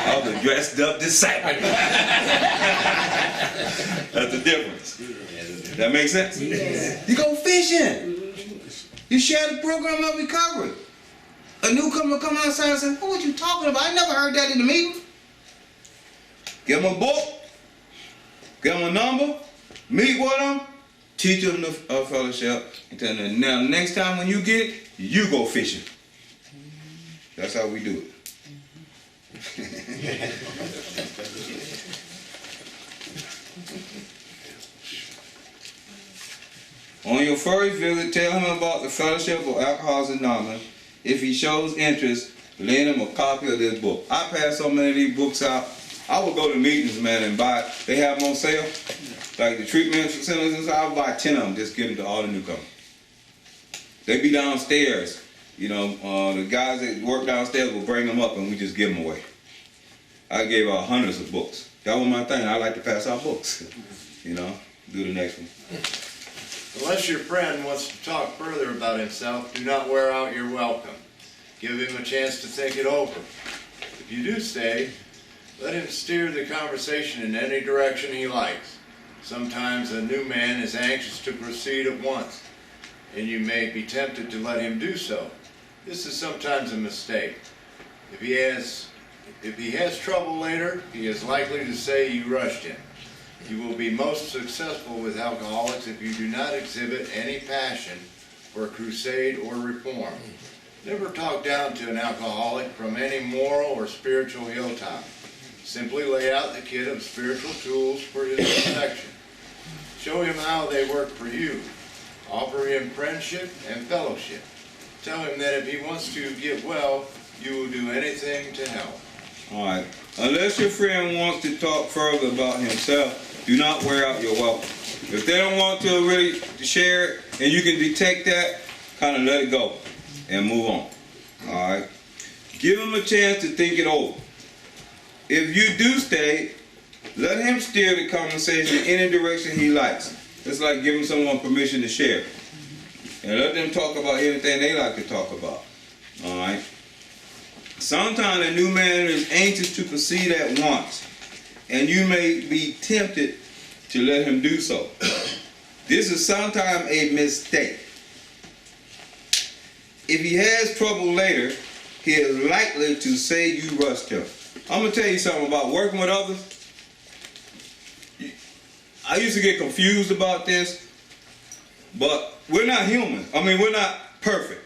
I was a dressed up disciple. That's the difference. That makes sense? Yes. You go fishing. You share the program of recovery. A newcomer come outside and say, what you talking about? I never heard that in the meeting. Give them a book. Give them a number. Meet with them. Teach them the fellowship. And tell them, now next time when you get it, you go fishing. That's how we do it. On your first visit, tell him about the Fellowship of Alcoholics Anonymous. If he shows interest, lend him a copy of this book. I pass so many of these books out. I would go to meetings, man, and buy. They have them on sale, like the treatment facilities and stuff. I would buy 10 of them, just give them to all the newcomers. They be downstairs, you know. The guys that work downstairs will bring them up, and we just give them away. I gave out hundreds of books. That was my thing. I like to pass out books. You know, do the next one.
Unless your friend wants to talk further about himself, do not wear out your welcome. Give him a chance to think it over. If you do stay, let him steer the conversation in any direction he likes. Sometimes a new man is anxious to proceed at once, and you may be tempted to let him do so. This is sometimes a mistake. If he has trouble later, he is likely to say you rushed him. You will be most successful with alcoholics if you do not exhibit any passion for crusade or reform. Never talk down to an alcoholic from any moral or spiritual hilltop. Simply lay out the kit of spiritual tools for his protection. Show him how they work for you. Offer him friendship and fellowship. Tell him that if he wants to get well, you will do anything to help.
All right. Unless your friend wants to talk further about himself, do not wear out your welcome. If they don't want to really share it, and you can detect that, kind of let it go and move on. All right. Give them a chance to think it over. If you do stay, let him steer the conversation in any direction he likes. It's like giving someone permission to share. And let them talk about anything they like to talk about. All right. Sometimes a new man is anxious to proceed at once, and you may be tempted to let him do so. This is sometimes a mistake. If he has trouble later, he is likely to say you rushed him. I'm going to tell you something about working with others. I used to get confused about this, but we're not human. I mean, we're not perfect.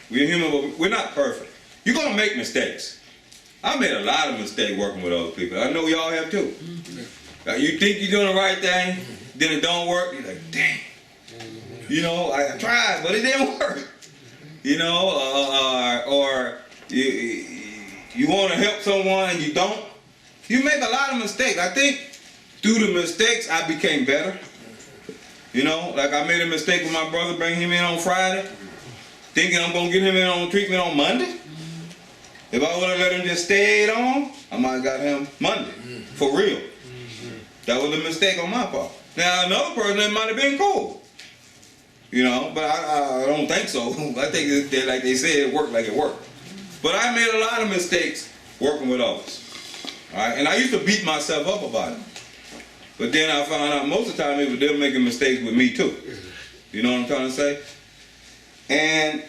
We're human, but we're not perfect. You're going to make mistakes. I made a lot of mistakes working with other people. I know y'all have too. You think you're doing the right thing, then it don't work. You're like, dang. You know, I tried, but it didn't work. You know, or you want to help someone and you don't. You make a lot of mistakes. I think through the mistakes, I became better. You know, like I made a mistake with my brother, bringing him in on Friday, thinking I'm going to get him in on treatment on Monday. If I would have let him just stay on, I might have got him Monday, for real. That was a mistake on my part. Now, another person, that might have been cool. You know, but I don't think so. I think that, like they said, it worked like it worked. But I made a lot of mistakes working with others. All right? And I used to beat myself up about it. But then I found out most of the time it was them making mistakes with me too. You know what I'm trying to say? And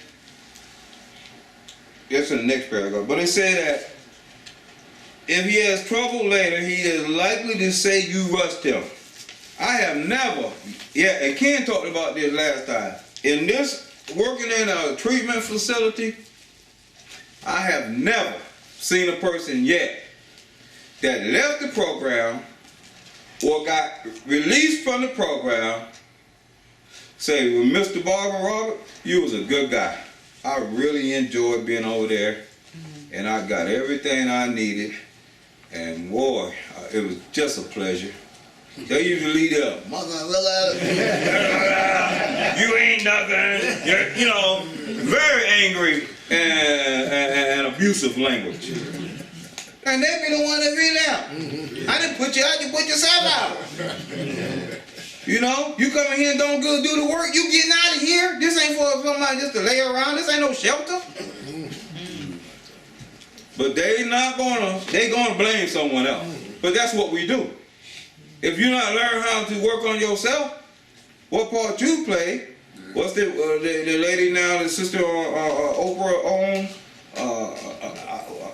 that's in the next paragraph. But it said that if he has trouble later, he is likely to say you rushed him. I have never, and Ken talked about this last time. In this, working in a treatment facility, I have never seen a person yet that left the program or got released from the program say, well, Mr. Barber, Robert, you was a good guy. I really enjoyed being over there, and I got everything I needed, and boy, it was just a pleasure. They usually lead up, you ain't nothing, you know, very angry and abusive language. And they be the one that read out. I didn't put you out, you put yourself out. You know, you come in here and don't go do the work, you getting out of here. This ain't for somebody just to lay around, this ain't no shelter. But they gonna blame someone else. But that's what we do. If you not learn how to work on yourself, what part you play, what's the lady now, the sister Oprah on,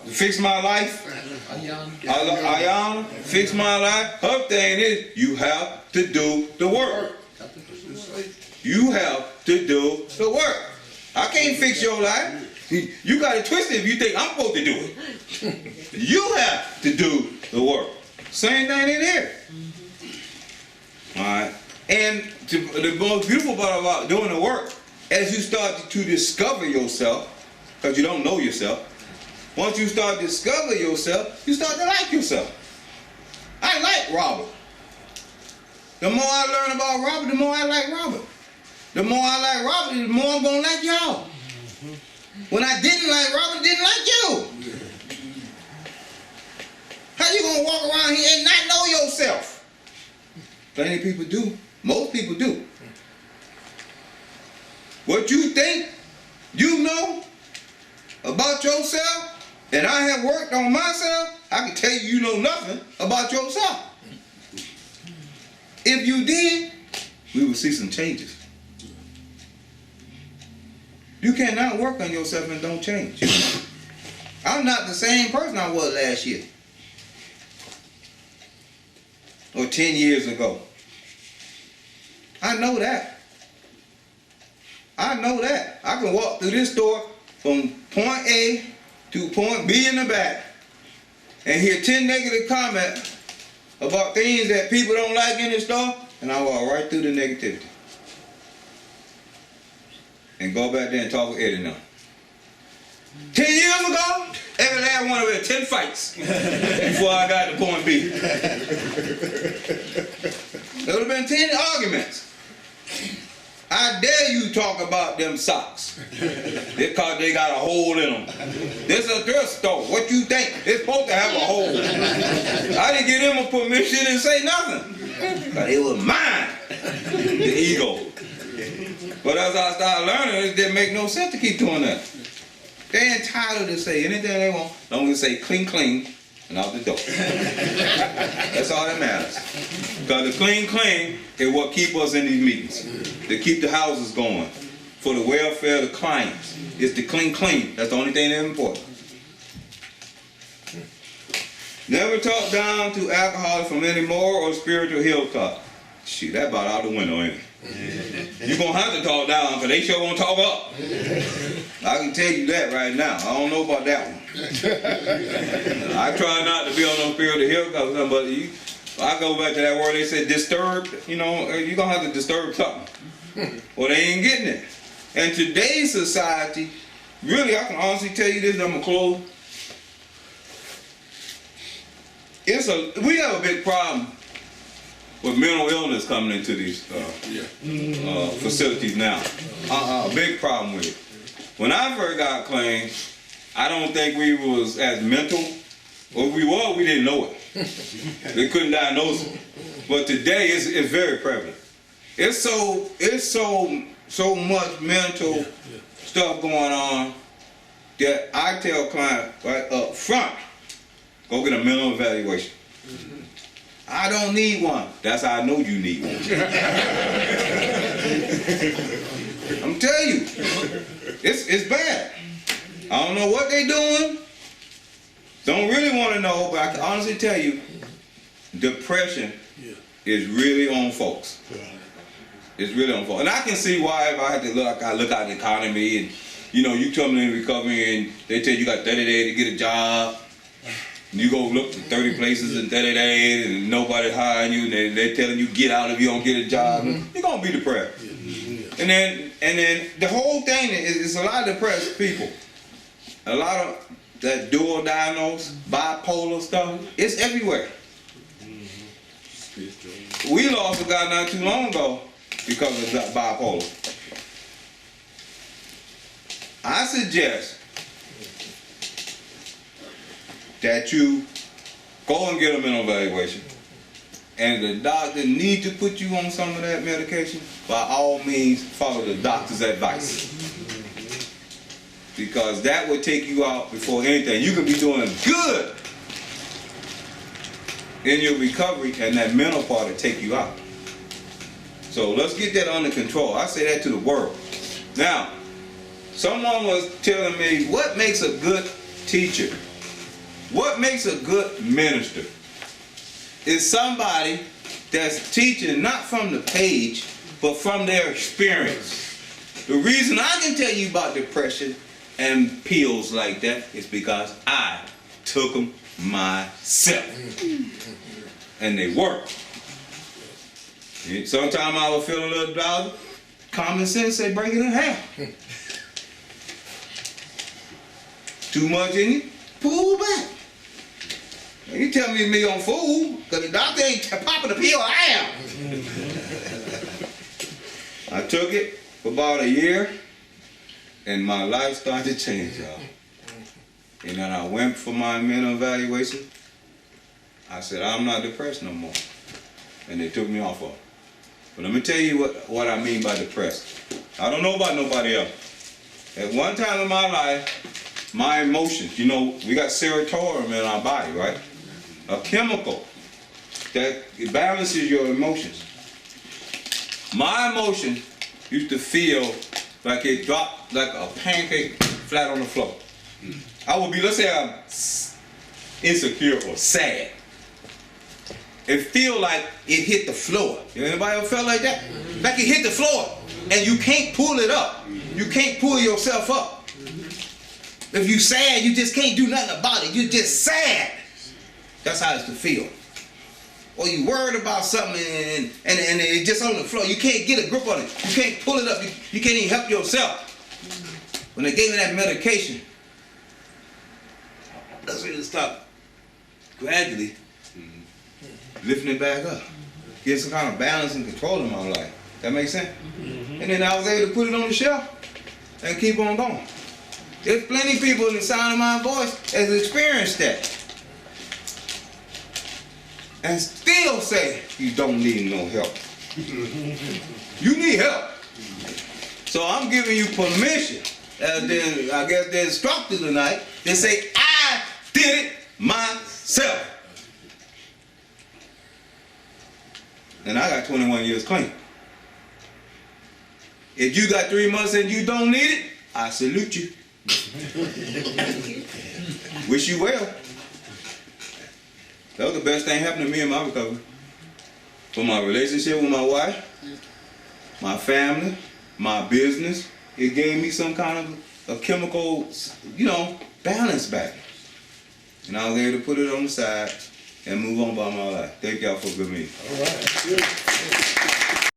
Fix My Life? Ayana, Fix My Life. Her thing is, you have to do the work. You have to do the work. I can't fix your life. You got it twisted if you think I'm supposed to do it. You have to do the work. Same thing in here. Alright. And the most beautiful part about doing the work, as you start to discover yourself, because you don't know yourself, once you start to discover yourself, you start to like yourself. I like Robert. The more I learn about Robert, the more I like Robert. The more I like Robert, the more I'm going to like y'all. When I didn't like Robert, I didn't like you. How you going to walk around here and not know yourself? Plenty of people do. Most people do. What you think you know about yourself, and I have worked on myself, I can tell you know nothing about yourself. If you did, we would see some changes. You cannot work on yourself and don't change. I'm not the same person I was last year. Or 10 years ago. I know that. I know that. I can walk through this store from point A to point B in the back and hear 10 negative comments about things that people don't like in the store, and I walk right through the negativity. And go back there and talk with Eddie now. 10 years ago, every last one of them had 10 fights before I got to point B. There would have been 10 arguments. I dare you talk about them socks. Because they got a hole in them. This is a thrift store. What you think? It's supposed to have a hole. I didn't give them a permission and say nothing. Because it was mine. The ego. But as I started learning, it didn't make no sense to keep doing that. They're entitled to say anything they want. Long as they say clean, clean, and out the door. That's all that matters. Because the clean, clean is what keep us in these meetings. To keep the houses going. For the welfare of the clients. It's the clean, clean. That's the only thing that's important. Never talk down to alcoholics from any moral or spiritual hilltop. Shoot, that about out the window, ain't it? You're going to have to talk down because they sure going to talk up. I can tell you that right now. I don't know about that one. I try not to be on no spiritual hilltop, but I go back to that word they said disturbed. You know, you're going to have to disturb something. Or they ain't getting it. And today's society, really, I can honestly tell you this, and I'm going to close. We have a big problem with mental illness coming into these facilities now. A big problem with it. When I first got clean, I don't think we was as mental. Or we were, we didn't know it. They couldn't diagnose it. But today it's very prevalent. It's so much mental stuff going on that I tell clients right up front, go get a mental evaluation. I don't need one. That's how I know you need one. I'm telling you, it's bad. I don't know what they doing. Don't really want to know, but I can honestly tell you, depression is really on folks. It's really on folks. And I can see why if I had to look at the economy and, you know, you come in recovery and they tell you got 30 days to get a job. And you go look for 30 places in 30 days and nobody hiring you and they're telling you get out if you don't get a job. You're going to be depressed. And then the whole thing is a lot of depressed people. A lot of that dual diagnosed, bipolar stuff, it's everywhere. We lost a guy not too long ago because of that bipolar. I suggest that you go and get a mental evaluation, and the doctor needs to put you on some of that medication. By all means, follow the doctor's advice, because that will take you out before anything. You can be doing good in your recovery, and that mental part will take you out. So let's get that under control. I say that to the world. Now, someone was telling me, what makes a good teacher? What makes a good minister? Is somebody that's teaching not from the page, but from their experience. The reason I can tell you about depression and pills like that is because I took them myself. And they work. Sometimes I will feel a little drowsy. Common sense say break it in half. Too much in you, pull back. You tell me on food, because the doctor ain't popping the pill, I am. I took it for about a year, and my life started to change, y'all. And then I went for my mental evaluation. I said, I'm not depressed no more. And they took me off of it. But let me tell you what I mean by depressed. I don't know about nobody else. At one time in my life, my emotions, you know, we got serotonin in our body, right? A chemical that balances your emotions. My emotions used to feel like it dropped like a pancake flat on the floor. I would be, let's say I'm insecure or sad. It feel like it hit the floor. Anybody ever felt like that? Like it hit the floor and you can't pull it up. You can't pull yourself up. If you sad, you just can't do nothing about it. You're just sad. That's how it's to feel. Or you worried about something and it's just on the floor. You can't get a grip on it. You can't pull it up. You can't even help yourself. When they gave me that medication, that's when it stopped gradually lifting it back up. Get some kind of balance and control in my life. That makes sense? And then I was able to put it on the shelf and keep on going. There's plenty of people in the sound of my voice has experienced that. And still say, you don't need no help. You need help. So I'm giving you permission. Then I guess the instructor tonight, they say, I did it myself. And I got 21 years clean. If you got 3 months and you don't need it, I salute you. Wish you well. That was the best thing happened to me in my recovery. For my relationship with my wife, my family, my business, it gave me some kind of a chemical, you know, balance back. And I was able to put it on the side and move on by my life. Thank y'all for a good meeting.
All right. Good.